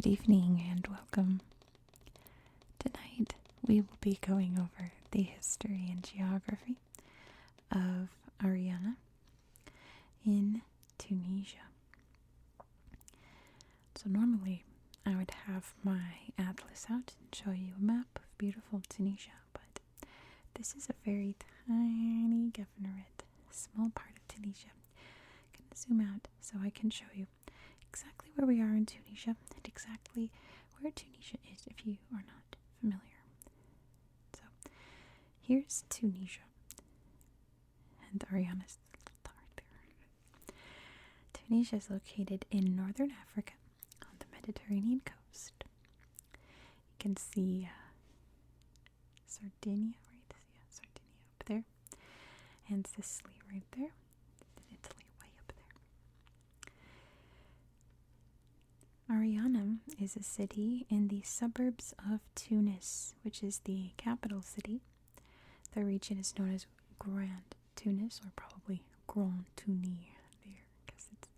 Good evening and welcome. Tonight we will be going over the history and geography of Ariana in Tunisia. So normally I would have my atlas out and show you a map of beautiful Tunisia, but this is a very tiny governorate, small part of Tunisia. I'm going to zoom out so I can show you exactly where we are in Tunisia and exactly where Tunisia is if you are not familiar. So here's Tunisia, and Ariana's right there. Tunisia is located in northern Africa on the Mediterranean coast. You can see Sardinia, right? Yeah, Sardinia up there, and Sicily right there, and Italy way up there. Ariana is a city in the suburbs of Tunis, which is the capital city. The region is known as Grand Tunis, or probably Grand Tunis there, because it's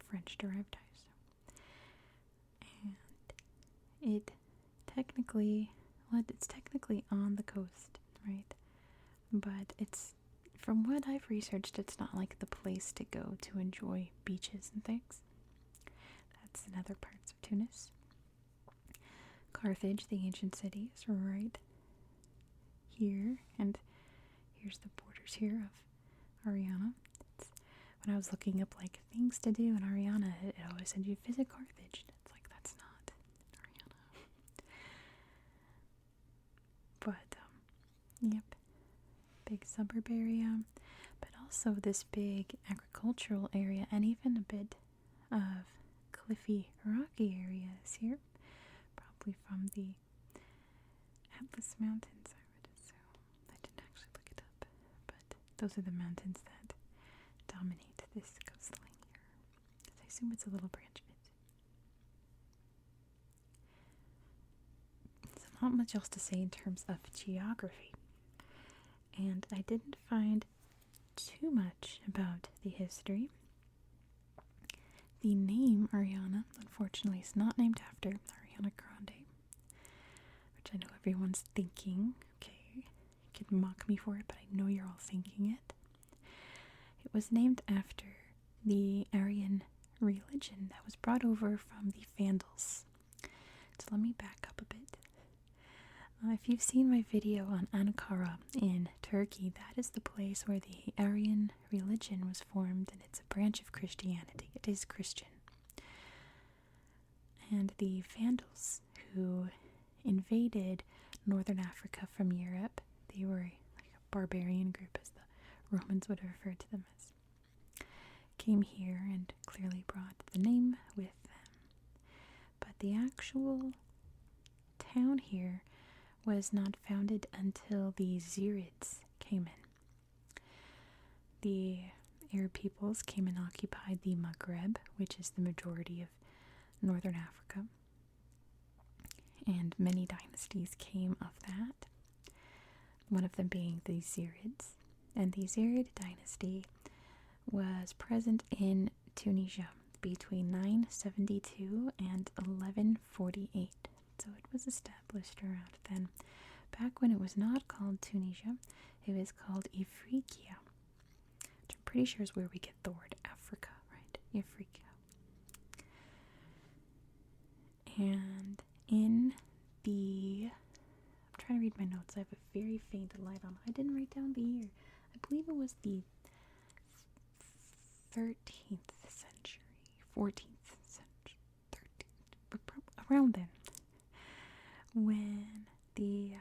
French derived, and it's technically on the coast, right? But from what I've researched, it's not like the place to go to enjoy beaches and things. That's in other parts of Tunis. Carthage, the ancient city, is right here, and here's the borders here of Ariana. When I was looking up like things to do in Ariana, it always said you visit Carthage. It's like, that's not Ariana. But yep, big suburb area, but also this big agricultural area, and even a bit of cliffy, rocky areas here, probably from the Atlas Mountains, I would assume. I didn't actually look it up, but those are the mountains that dominate this coastline here. So I assume it's a little branch of it. So not much else to say in terms of geography. And I didn't find too much about the history. The name Ariana, unfortunately, is not named after Ariana Grande, which I know everyone's thinking. Okay, you can mock me for it, but I know you're all thinking it. It was named after the Aryan religion that was brought over from the Vandals. So let me back up a bit. If you've seen my video on Ankara in Turkey, that is the place where the Aryan religion was formed, and it's a branch of Christianity. It is Christian. And the Vandals, who invaded northern Africa from Europe, they were like a barbarian group, as the Romans would have referred to them as, came here and clearly brought the name with them. But the actual town here was not founded until the Zirids came in. The Arab peoples came and occupied the Maghreb, which is the majority of northern Africa, and many dynasties came of that, one of them being the Zirids. And the Zirid dynasty was present in Tunisia between 972 and 1148. So it was established around then. Back when it was not called Tunisia, it was called Ifriqiya, which I'm pretty sure is where we get the word Africa, right? Ifriqiya. And in the... I'm trying to read my notes. I have a very faint light on. I didn't write down the year. I believe it was the 13th century, 14th century, 13th, around then, when the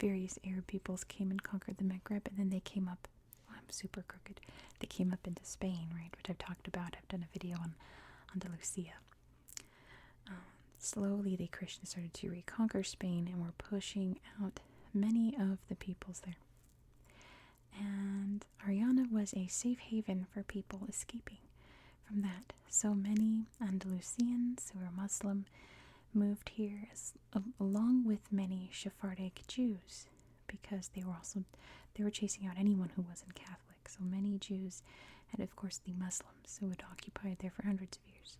various Arab peoples came and conquered the Maghreb, and then they came up. Oh, I'm super crooked. They came up into Spain, right, which I've talked about. I've done a video on Andalusia. Slowly, the Christians started to reconquer Spain and were pushing out many of the peoples there. And Ariana was a safe haven for people escaping from that. So many Andalusians who were Muslim moved here, along with many Sephardic Jews, because they were chasing out anyone who wasn't Catholic. Iraq. So many Jews, and of course the Muslims who had occupied there for hundreds of years,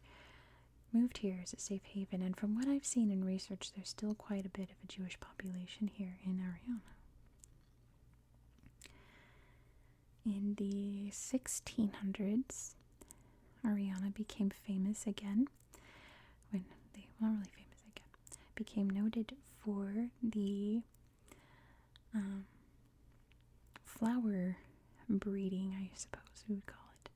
moved here as a safe haven. And from what I've seen in research, there's still quite a bit of a Jewish population here in Ariana. In the 1600s, Ariana became famous again. Not really famous again, became noted for the flower breeding, I suppose we would call it.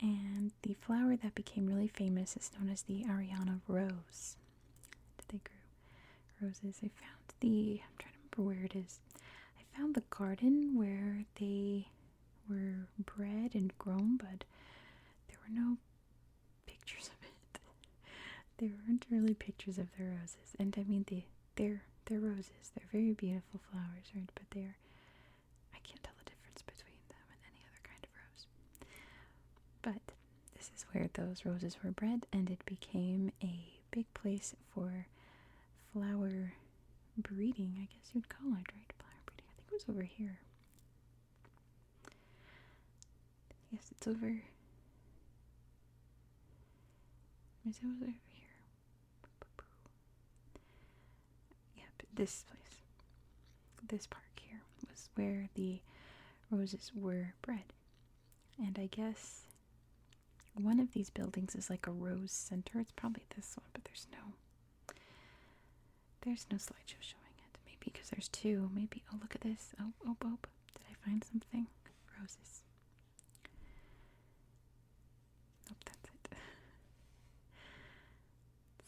And the flower that became really famous is known as the Ariana rose. They grew roses. I'm trying to remember where it is. I found the garden where they were bred and grown, but there were no pictures of it. There weren't really pictures of the roses. And I mean, they're roses. They're very beautiful flowers, right? But I can't tell the difference between them and any other kind of rose. But this is where those roses were bred, and it became a big place for flower breeding, I guess you'd call it, right? Flower breeding. I think it was over here. Yes, it's over. Is it over here? Yep, this place. This park here was where the roses were bred. And I guess one of these buildings is like a rose center. It's probably this one, but there's no slideshow showing it. Maybe because there's two. Maybe, oh, look at this. Oh. Did I find something? Roses. Nope, that's it.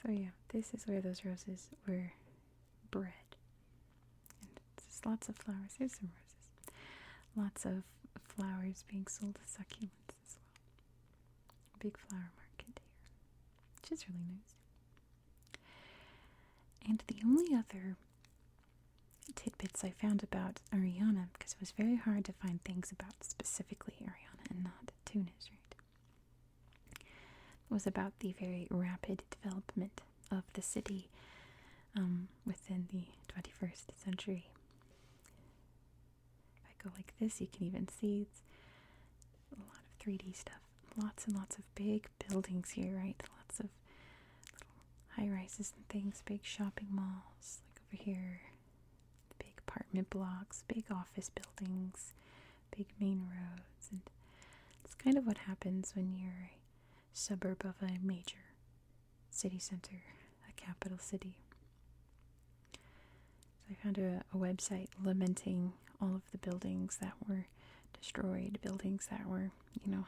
So yeah, this is where those roses were bred. And it's just lots of flowers. Here's some roses. Lots of flowers being sold as succulents as well. Big flower market here, which is really nice. And the only other tidbits I found about Ariana, because it was very hard to find things about specifically Ariana and not Tunis, right, was about the very rapid development of the city within the 21st century. If I go like this, you can even see it's a lot of 3D stuff. Lots and lots of big buildings here, right? Lots of little high-rises and things, big shopping malls, like over here, big apartment blocks, big office buildings, big main roads, and it's kind of what happens when you're a suburb of a major city center, a capital city. So I found a website lamenting all of the buildings that were destroyed, buildings that were,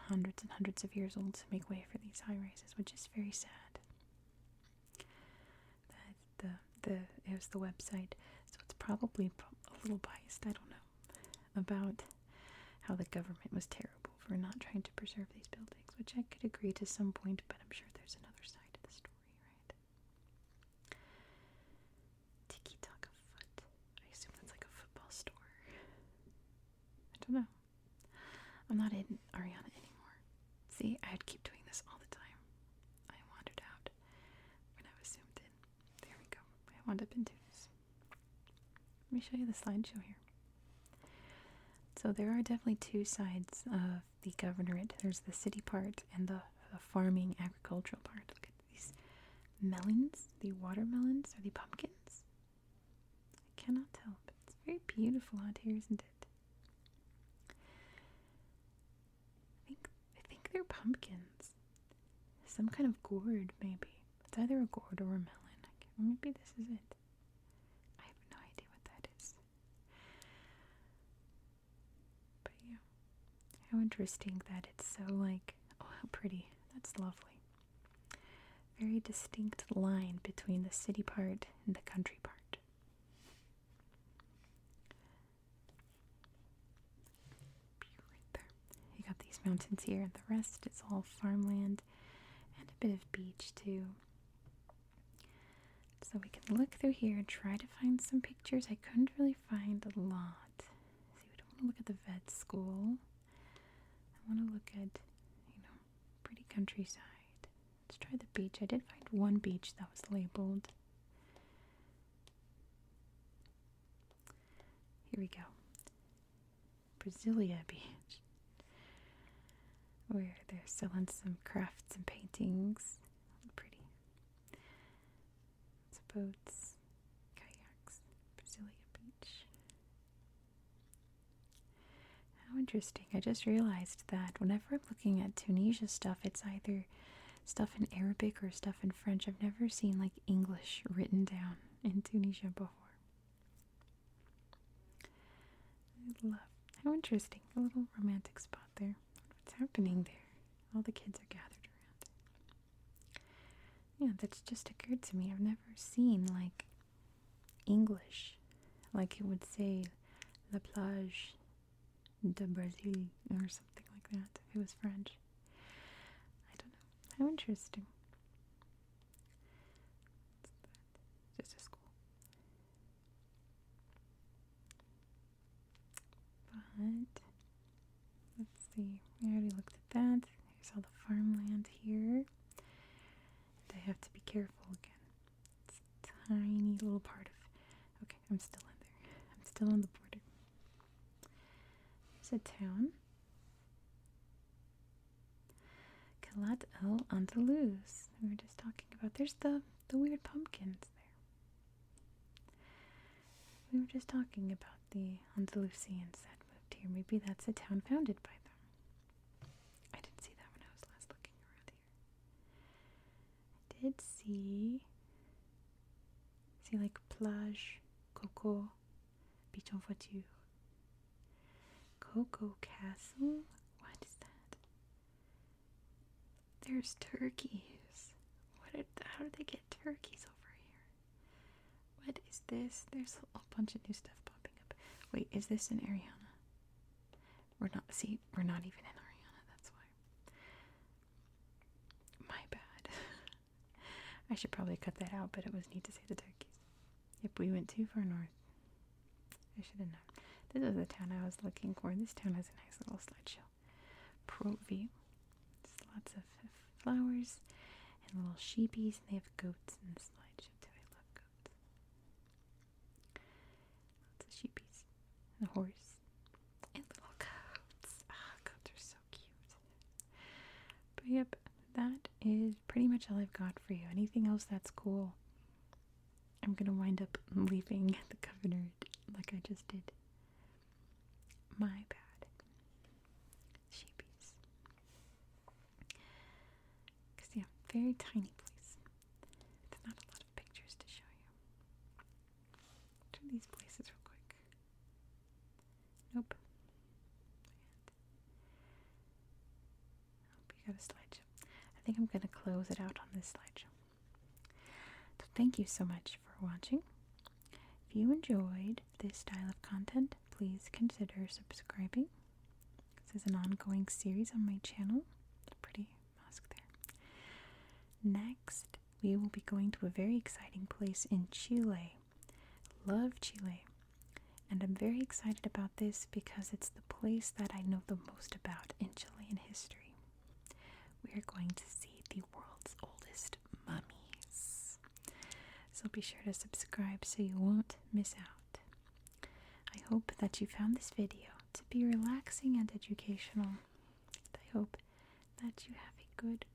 hundreds and hundreds of years old to make way for these high rises, which is very sad. It was the website, so it's probably a little biased, I don't know, about how the government was terrible for not trying to preserve these buildings, which I could agree to some point, but I'm sure there's another side to the story, right? Tiki Taka Foot. I assume that's like a football store. I don't know. I'm not in Ariana anymore. See, I'd keep doing this all the time. I wandered out when I was zoomed in. There we go. I wound up in Tunis. Let me show you the slideshow here. So there are definitely two sides of the governorate. There's the city part and the farming agricultural part. Look at these melons, the watermelons, or the pumpkins. I cannot tell, but it's very beautiful out here, isn't it? I think they're pumpkins. Some kind of gourd, maybe. It's either a gourd or a melon. Maybe this is it. I have no idea what that is. But yeah, how interesting that it's so oh, how pretty. That's lovely. Very distinct line between the city part and the country part. Right there. You got these mountains here, and the rest is all farmland and a bit of beach too. So we can look through here and try to find some pictures. I couldn't really find a lot. See, we don't want to look at the vet school. I want to look at, pretty countryside. Let's try the beach. I did find one beach that was labeled. Here we go. Brasilia Beach, where they're selling some crafts and paintings. Pretty. It's boats, kayaks, Brasilia Beach. How interesting. I just realized that whenever I'm looking at Tunisia stuff, it's either stuff in Arabic or stuff in French. I've never seen like English written down in Tunisia before. I love. How interesting. A little romantic spot there. What's happening there? All the kids are gathered around. Yeah, that's just occurred to me. I've never seen like English. Like it would say La Plage de Brazil or something like that if it was French. I don't know. How interesting. What's that? Just a school. But let's see. We already looked at that. Here's all the farmland here. And I have to be careful again. It's a tiny little part of. Okay, I'm still in there. I'm still on the border. There's a town. Calat el Andaluz. We were just talking about. There's the weird pumpkins there. We were just talking about the Andalusians that moved here. Maybe that's a town founded by them. I didn't see that when I was last looking around here. I did see like plage, Coco, beach en voiture. Coco Castle? What is that? There's turkeys. How did they get turkeys over here? What is this? There's a bunch of new stuff popping up. Wait, is this in Ariana? We're not even in Ariana, that's why. My bad. I should probably cut that out, but it was neat to say the turkeys. Yep, we went too far north. I should have known. This is the town I was looking for. This town has a nice little slideshow. Pro view. There's lots of flowers and little sheepies, and they have goats in the slideshow too. I love goats. Lots of sheepies. And a horse. And little goats. Ah, goats are so cute. But yep, that is pretty much all I've got for you. Anything else that's cool, I'm gonna wind up leaving the governor like I just did. My bad. Sheepies. Because, yeah, very tiny place. There's not a lot of pictures to show you. Turn these places real quick. Nope. Nope, you got a slideshow. I think I'm going to close it out on this slideshow. So thank you so much for watching. If you enjoyed this style of content, please consider subscribing. This is an ongoing series on my channel. It's a pretty mosque there. Next, we will be going to a very exciting place in Chile. Love Chile. And I'm very excited about this because it's the place that I know the most about in Chilean history. We are going to see the world's oldest mummies. So be sure to subscribe so you won't miss out. I hope that you found this video to be relaxing and educational. I hope that you have a good